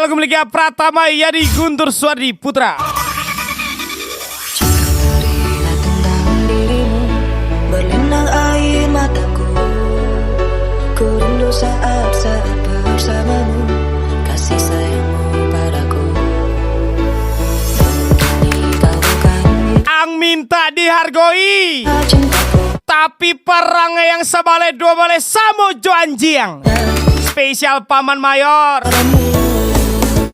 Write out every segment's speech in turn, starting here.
spesial lagu miliknya Pratama Yadi Guntur Suwardi Putra. Tentang dirimu berlinang air mataku, ku rindu saat-saat bersamamu, kasih sayangmu padaku. Ang minta dihargoi, tapi perangnya yang sabale dua bale samo jo anjiang. Spesial Paman Mayor,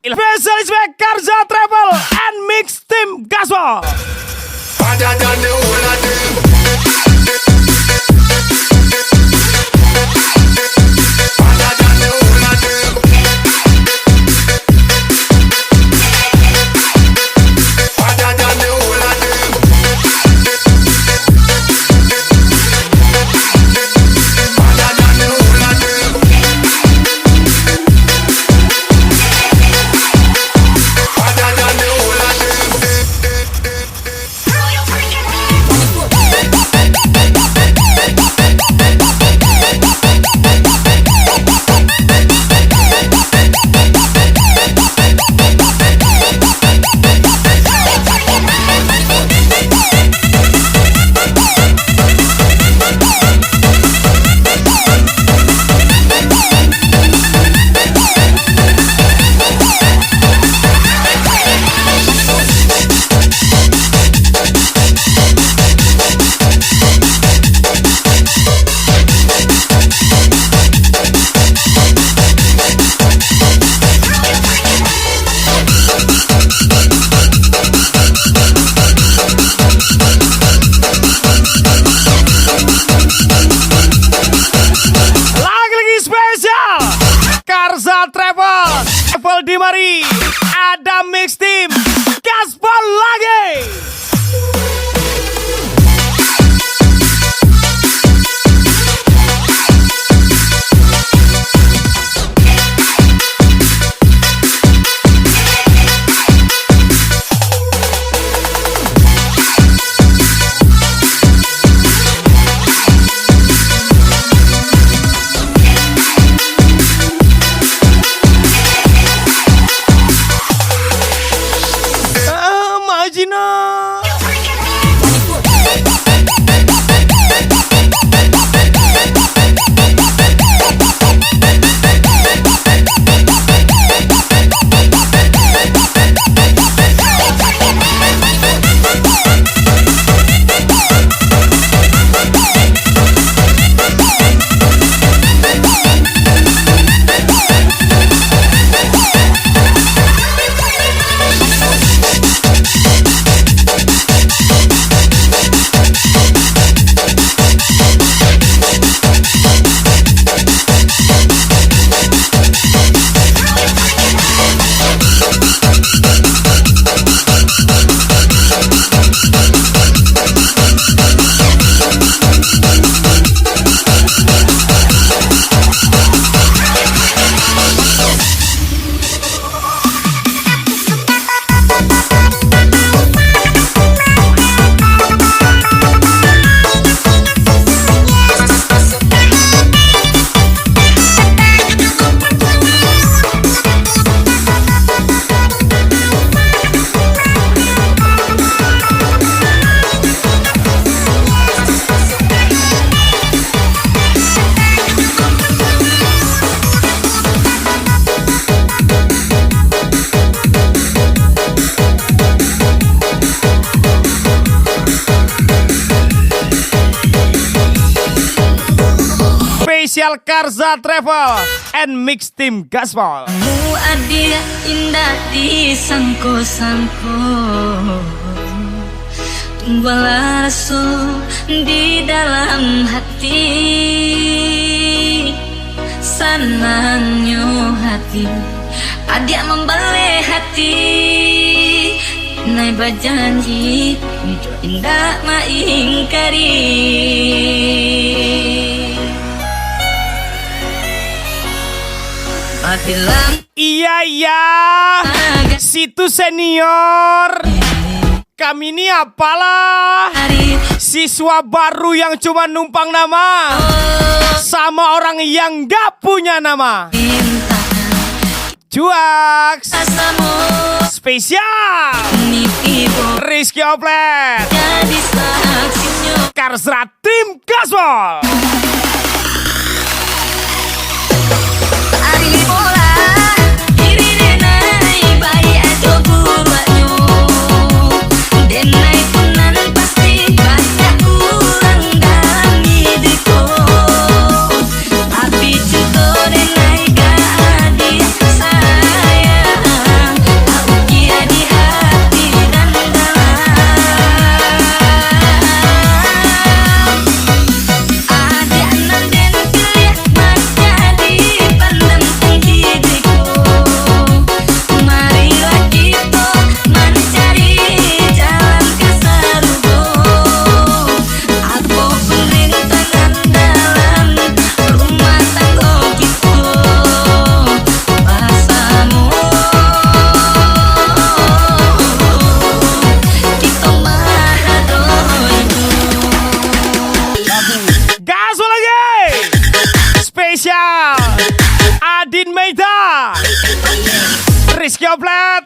spesialis Karza Travel and Mix Team Gasol. Travel di mari, ada Mix Team Gaspol lagi. Spesial Karza Travel and Mix Team Gaspol. Kamu adil indah di sangko-sangko, tumbuhlah rasul di dalam hati, senangnya hati adik membeli hati, naik berjanji hidup indah maingkari. Iya, situ senior. Kami ini apalah siswa baru yang cuma numpang nama sama orang yang gak punya nama. Cuaks. Asamu Spesial Nikibo Rizky Oplet jadi saksinya Karsrat Tim Gaswal. Ari bola diri denai bayi aja buruanyo denai punan pasti banyak kurang dalam hidupku tapi juga denai gadi sayang aku kira di hati dan dalam ada nan den keliat mas jadi pandem hidupku marilah kita mencari jalan ke surga aku perintangan dalam rumah tangga kita bahasamu kita Gaswal lagi. Spesial Adin Meida, Rizky Oplet,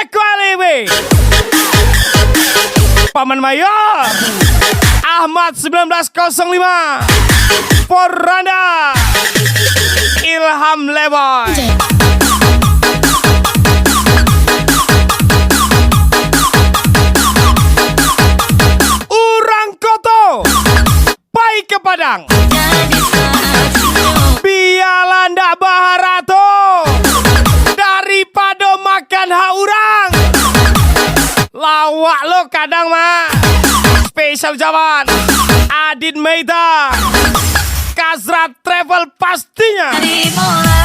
Eko Aliwi, Paman Mayor, Ahmad 1905, Poranda, Ilham Leboy. Urang Koto, Pai ke Padang, jadi saksinya biarlah ndak baharato daripada makan hak urang. Lawak lo kadang mah. Spesial jaman Adin Meida, Karsrat Travel pastinya. Ari bola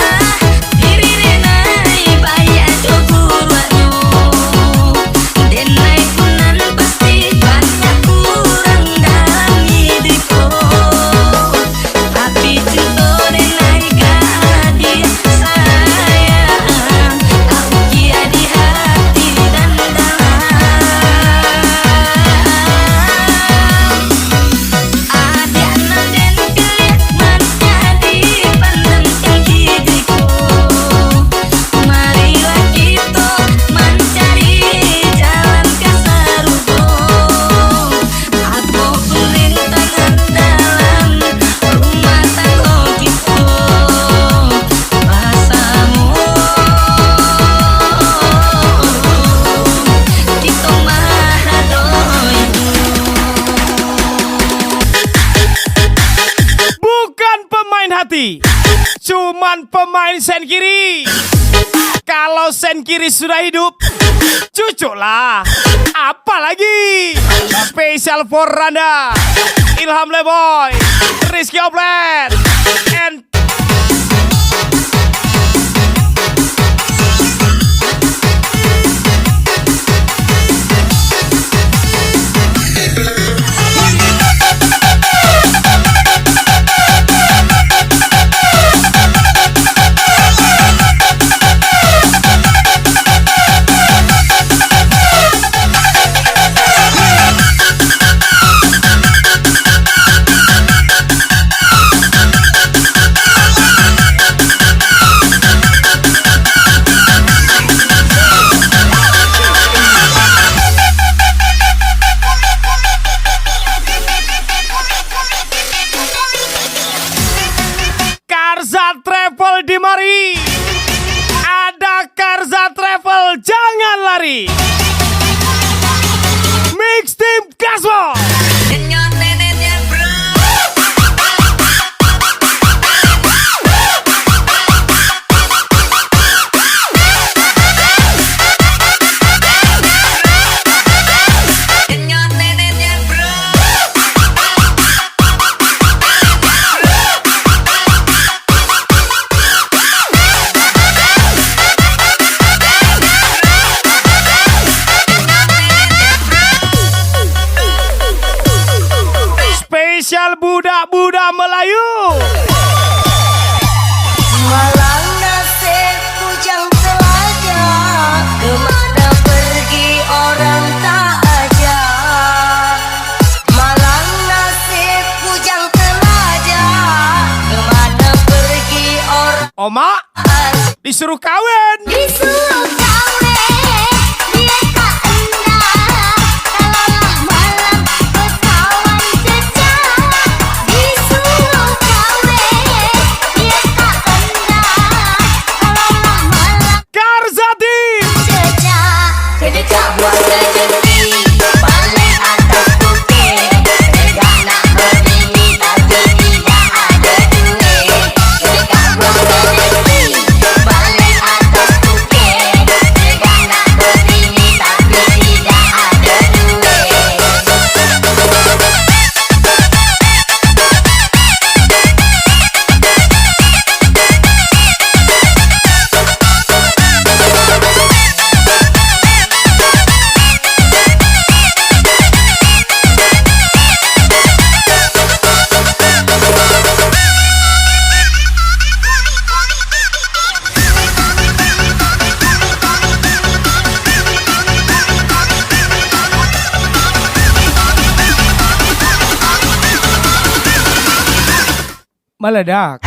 diri denai bayi aja buruanyo denai punan pasti banyak kurang dalam hidupku tapi juga denai gadi sayang aku kira di hati dan dalam ada nan den keliat mas jadi pandem hidupku marilah kita mencari jalan ke surga aku perintangan dalam rumah tangga kita bahasamu kita Bukan pemain hati, cuman pemain sen kiri. Kalau sen kiri sudah hidup, cucuk lah. Apalagi spesial for Randa, Ilham Leboy, Rizky Oplet, and Karsrat Travel di mari. Ada Karsrat Travel, jangan lari. Mix Team Gaswal. Denyot neneknya bro denyot neneknya bro Spesial budak-budak Melayu. Malang nasib bujang selajah kemana pergi orang tak ajak Malang nasib bujang selajah kemana pergi orang Oma, disuruh kawin. Disuruh kawin, dia tak endah. Kalaulah malam berkawan jejak. Disuruh kawin, dia tak endah. Kalaulah malam Karzadi. jejak. Jejak buat sejati, paling atas bukit. Jejak nak berdiri tapi tidak ada duit. Jejak buat sejati, paling atas bukit. Jejak nak berdiri tapi tidak ada duit. Meledak.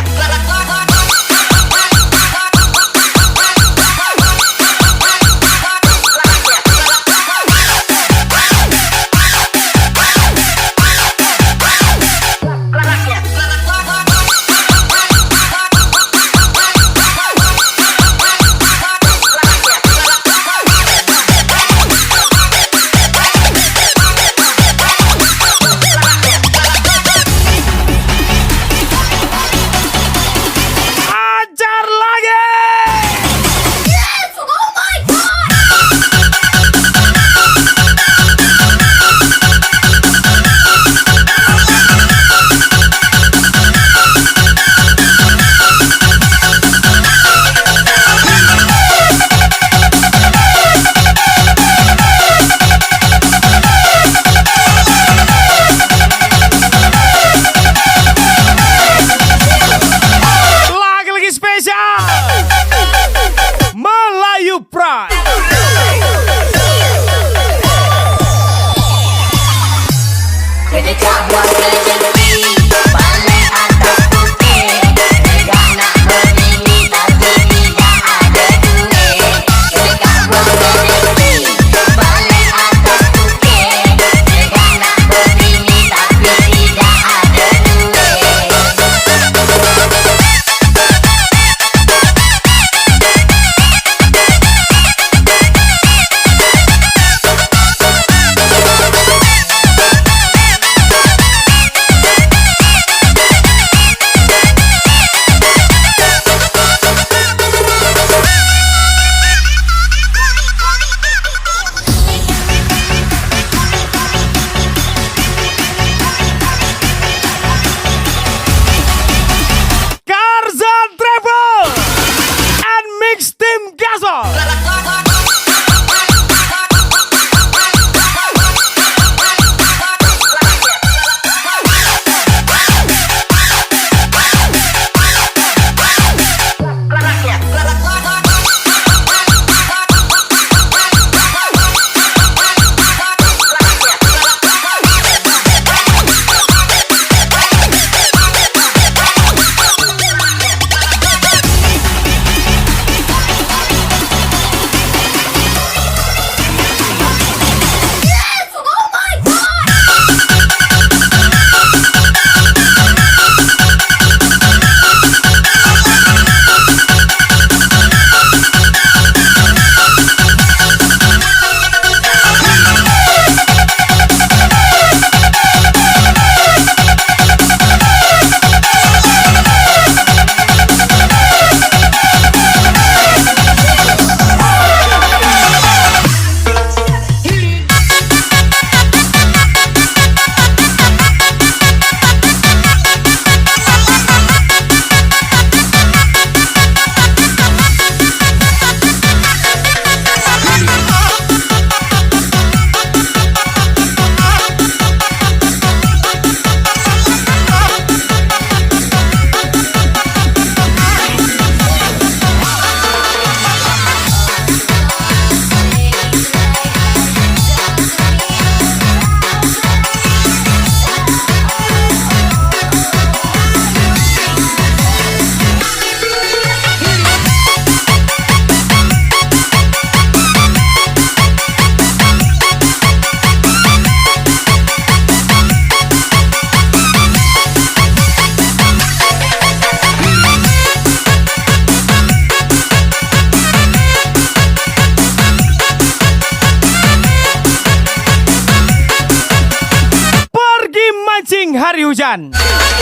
hari hujan,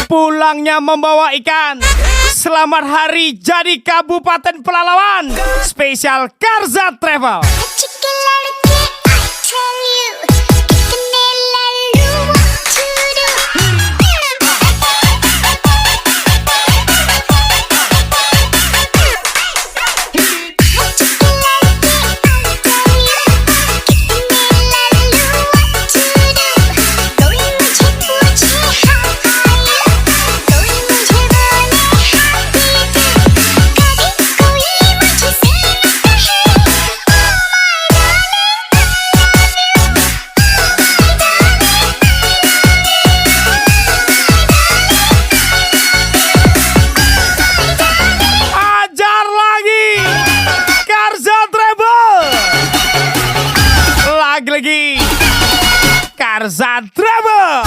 pulangnya membawa ikan. Selamat hari jadi Kabupaten Pelalawan. Spesial Karza Travel. Lagi Karza Travel.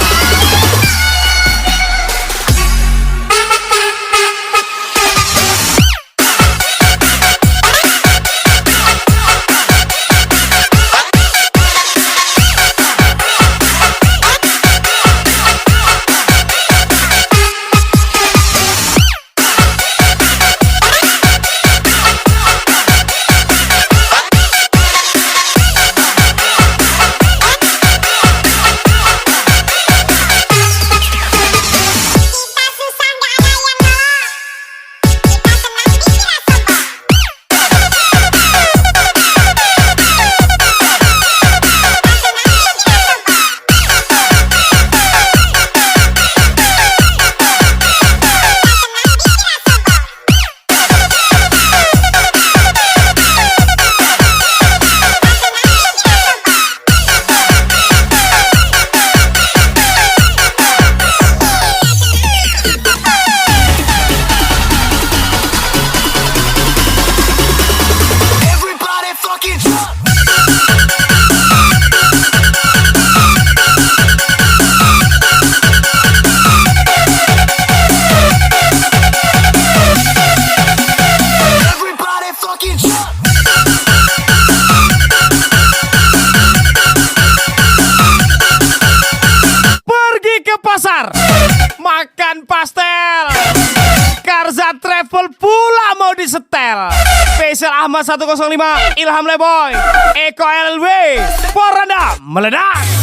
Makan pastel. Karza Travel pula mau disetel. Spesial Ahmad 105, Ilham Leboy, Eko LLW, Poranda meledak.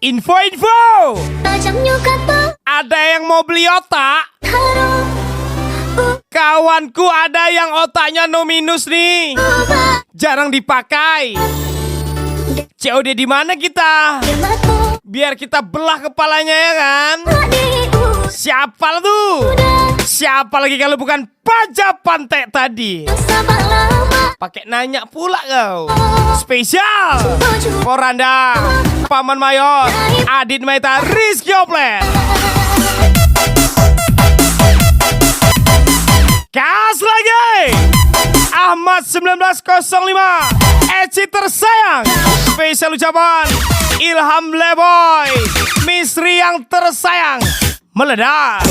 Info-info. Ada yang mau beli otak? Kawanku ada yang otaknya no minus nih. Jarang dipakai. COD di mana kita? Biar kita belah kepalanya ya kan? Siapa tuh? Siapa lagi kalau bukan Paja Pantek tadi? Pakai nanya pula kau. Spesial Poranda, Paman Mayor, Adit Maita, Rizky Oplet. Kas lagi Ahmad 1905, Eci tersayang. Spesial ucapan Ilham Leboy, Misri yang tersayang. Meledak.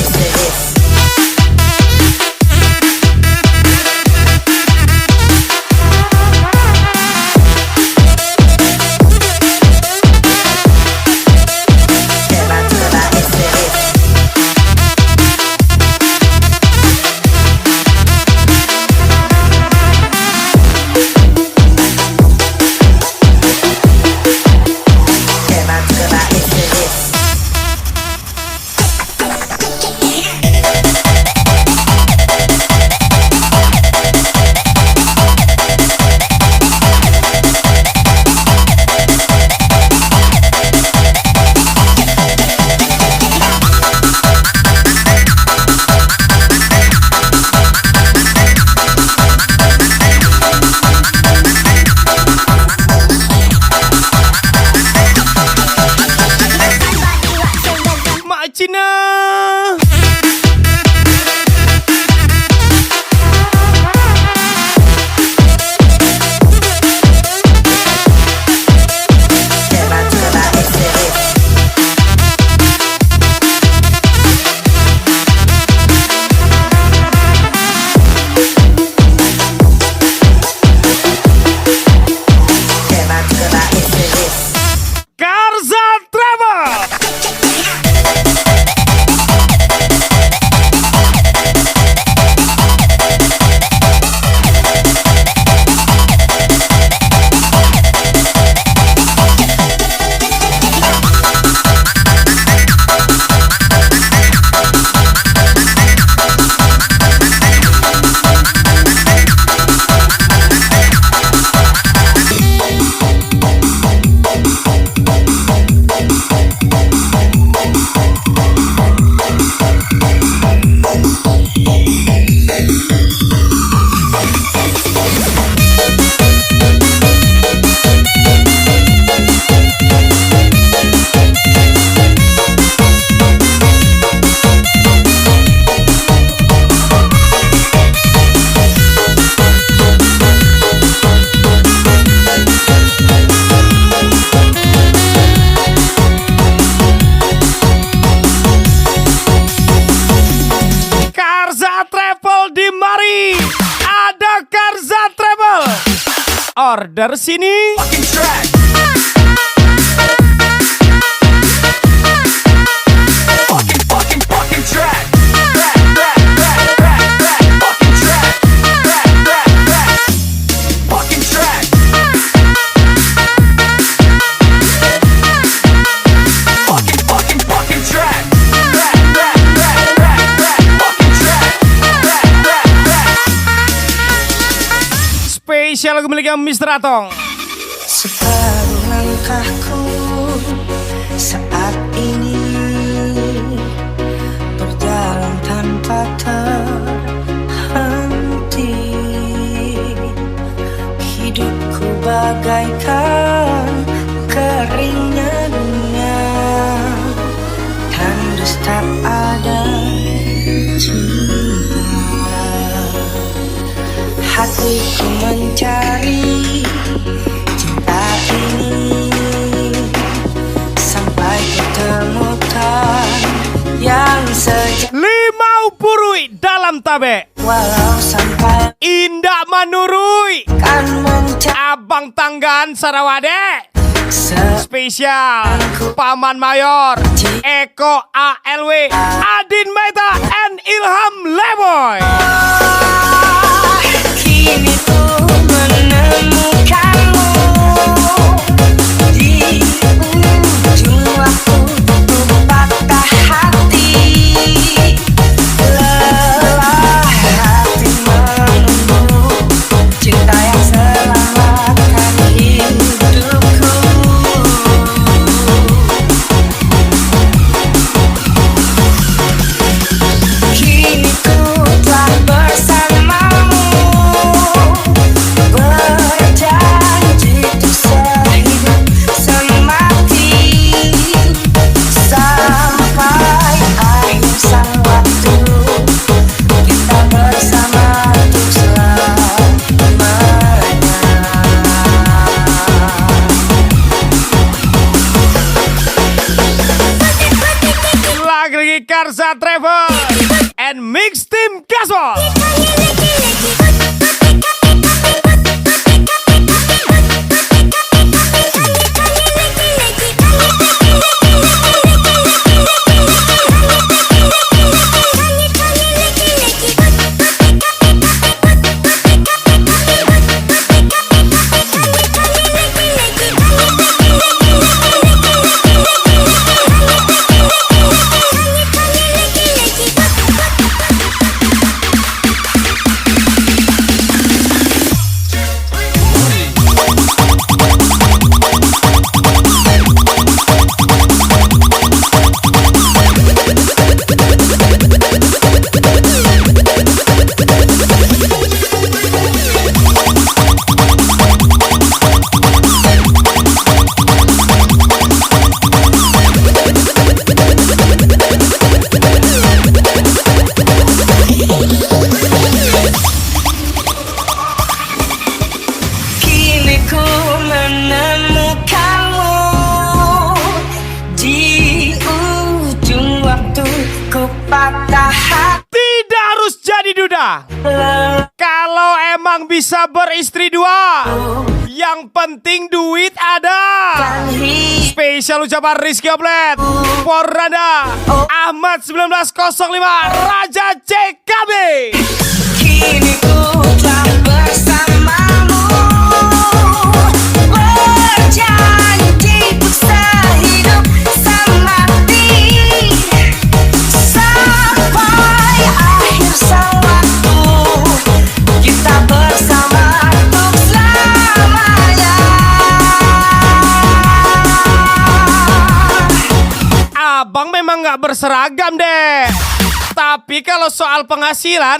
Order sini. Spesial lagu milik Mr. Atong. Separuh langkahku saat ini berjalan tanpa terhenti. Hidupku bagaikan keringnya dunia, tandus tak ada cinta. Hatiku mencari cinta ini sampai kutemukan yang sejati. Limau purui dalam tabe, Walau sampai indak manurui kan mencari Abang Tanggan Sarawade. Spesial Paman Mayor, Eko ALW, Adin Meta, and Ilham Leboy. kini ku menemukanmu di ujung Karza Travel and Mix Team Gaswal. Kini ku menemukanmu di ujung waktu ku patah hati. Tidak harus jadi duda. Kalau emang bisa beristri dua, yang penting duit ada. Spesial ucapan Rizky Oblet, Poranda, Ahmad 1905, Raja CKB. Kini ku telah bersamamu, berjanji ku sehidup semati sampai akhir sang waktu, kita bersama untuk selamanya. Abang memang gak berseragam deh. Tapi kalau soal penghasilan,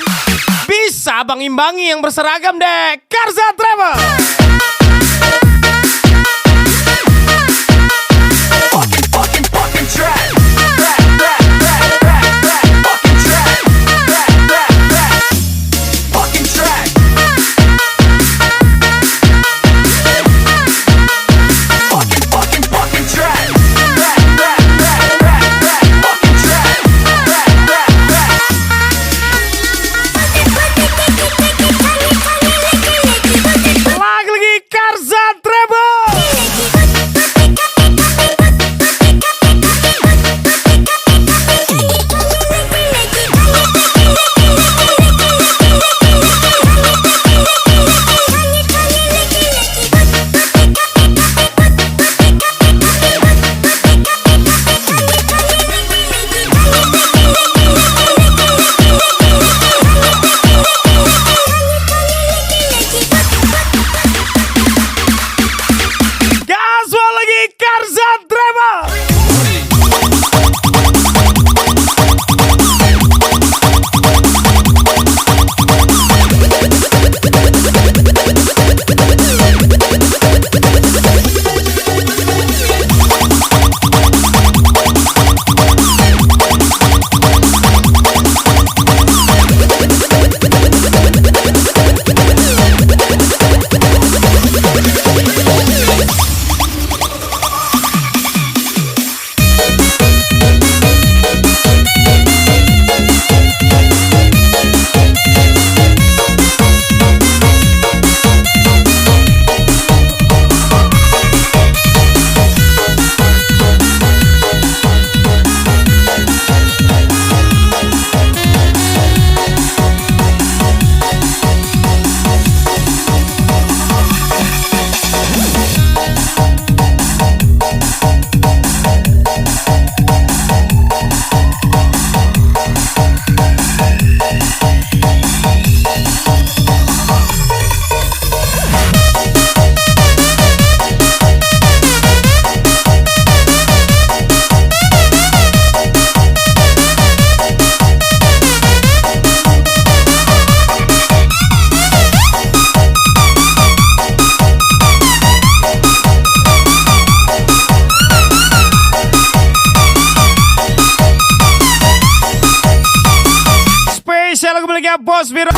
bisa abang imbangi yang berseragam deh. Karza Travel. Lagi Karza Travel. Gaswal lagi Karza Travel. miliknya Bos Biro.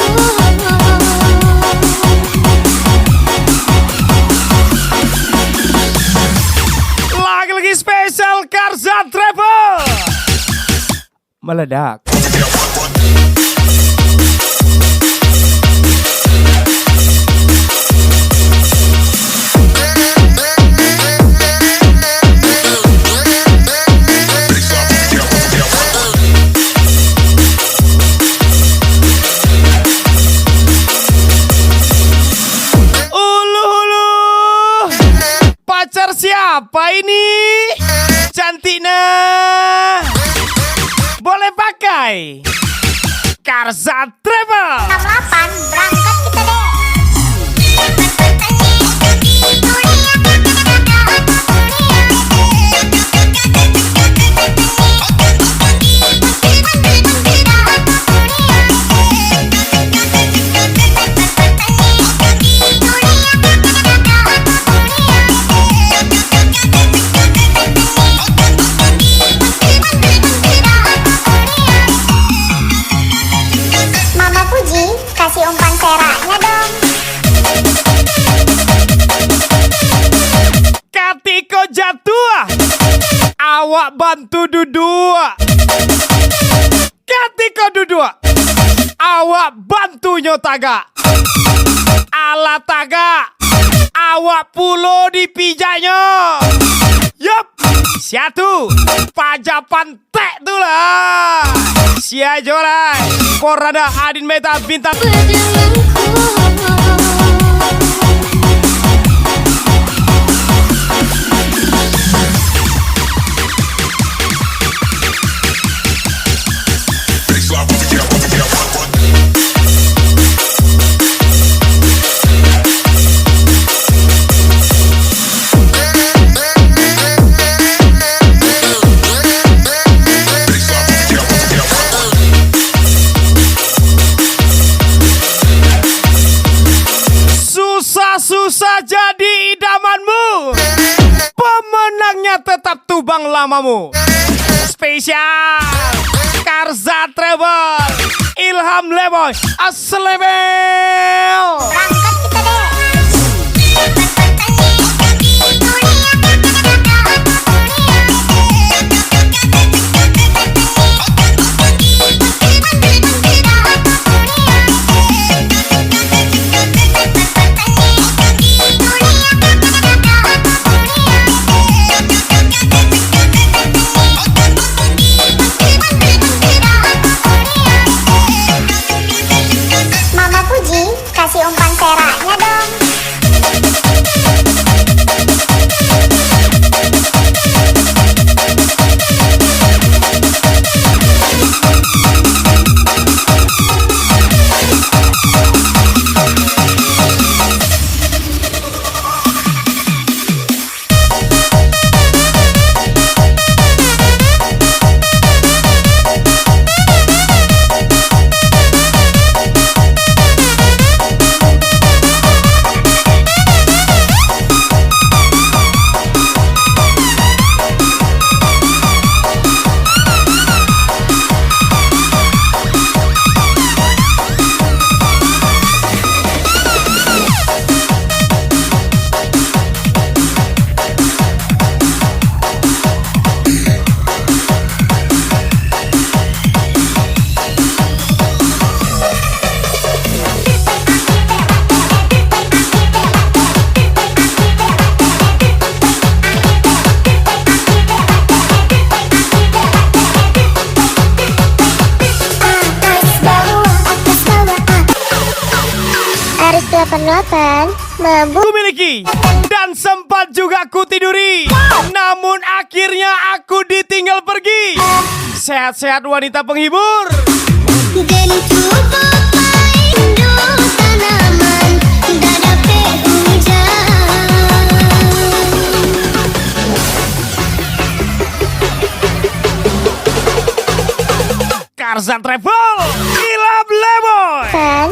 Lagi-lagi spesial Karza Travel. meledak. Pacar siapa ini? Cantiknya. Boleh pakai Karza Travel. 68 berangkat kita deh. Mama Puji, kasih umpan seraknya dong. Katiko jatuh, awak bantu duduk. Katiko duduk, awak bantu nyotaga. Ala taga, awak pulo di pijanya. Yup, siatu pajapan tek tu lah. Sia jorai, korada adin meta bintang. Susah jadi idamanmu, pemenangnya tetap tubang lamamu. Spesial Karza Travel, Ilham Leboy, Aslemel. Berangkat kita deh. Mama Puji, kasih umpan seraknya dong. Aris 88 mabuk. Ku miliki dan sempat juga ku tiduri, namun akhirnya aku ditinggal pergi. Sehat-sehat wanita penghibur. Gentu papai Indo tanaman dadape hujan. Karza Travel, Ilham Leboy. Kan